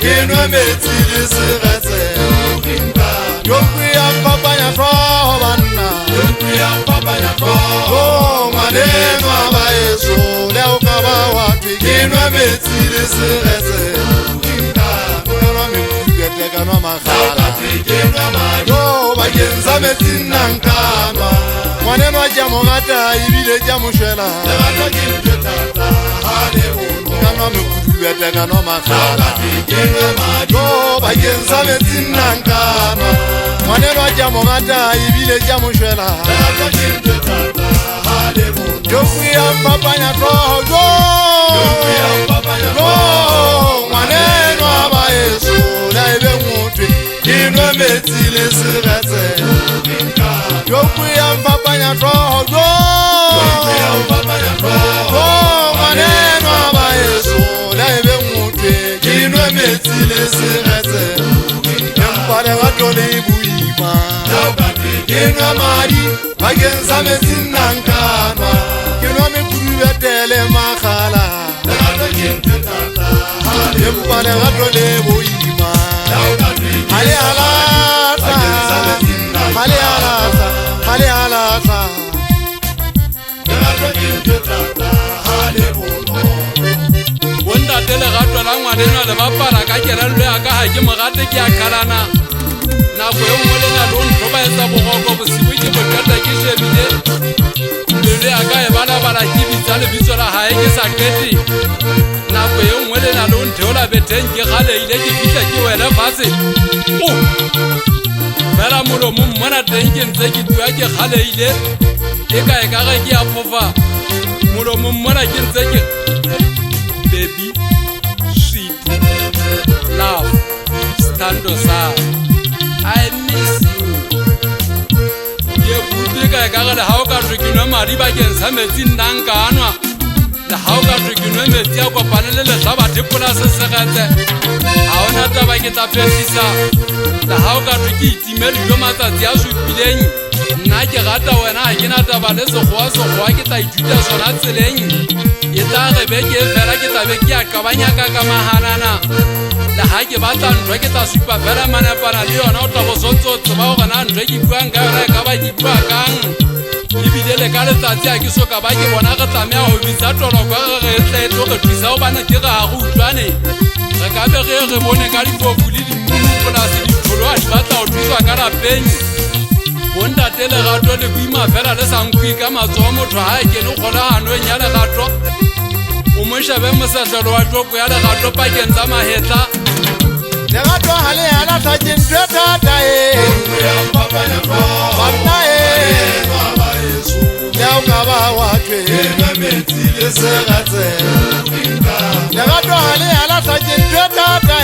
ke nwa metsi le seretse Yokuya papa ya tro banna Yokuya papa ya tro ngwaneno aba eso le o ka ba wa ke nwa metsi le seretse Ngwana me kugete ka nwa magala Yo ba kenza metsi nankanwa Ngwaneno a ja mogata ibile ja moshwela Legato ke ntwe tata hale bono Kanwa me kugete ka nwa magala Yo ba kenza metsi nankanwa Ngwaneno a ja mogata ibile ja moshwela Legato ke ntwe tata hale bono Yokuya papa ya tro Yokuya papa ya tro Ngwaneno aba eso la ebe ngotwe ke nwa metsi le seretse Yokuya papa ya tro Yokuya papa ya tro ngwaneno aba eso la ebe ngotwe ke nwa metsi le seretse Empa legato le buima ke nwa madi bakeng sa metsi nankanwa ke nwa mekubetele magala Empa legato le buima hale alata hale alata hale alata legato ke ntwe tata hale bono Wonda tele gato la ngwaneno le bapala ka kerelo ya ka ha ke mogate ke akalana nako e nngwe le na lo ntho ba etsa bogoko bosibu ke bokata ke shebile le ya ka e bala ke bitsa le bitso la hae ke sa kete nako e nngwe le na lo ntho la beteng ke gale ile ke fitla ke wela fase Fela molomo mmona teng ke ntse ke tua ke gale ile e ka e ka ga ke a fofa molomo mmona ke ntse ke baby sweet love stando sa I miss you ye buti ka ka ga le ha o ka re ke nwa madi ba ke ntsha metsi nankanwa le ha o ka re ke nwa metsi a kopane le tlaba dipola se segetse ha ona taba ke tla fetisa le ha o ka re ke itimela jo matsatsi a supileng nna ke rata wena ha ke na taba le segwa ke tla ithuta sona tseleng e tla re be ke fela ke tla be ke a qabanya ka mahanana le ha ke batla ntwe ke tla supa fela manapana le yona o tla go sontso tseba go na ntwe ke buang ka yona ka ba ke bua kang ebile le ka letsatsi a ke soka ba ke bona re tlamea go bitsa toloko re tle tlo re thusa go bana ke ga go utlwane re ka be re bone ka difofu le dipunu polase ditholo a di batla go thuswa ka lapeng Bontate legato le buima fela le sankwi ka matsogo motho ha e kene kgolaganong ya legato o mo shabe mosetlelo wa toko ya legato pakeng tsa mahetla Legato hale alata ke ntwe tata banna le o ka ba wa twe metsi le seretse Legato hale alata ke ntwe tata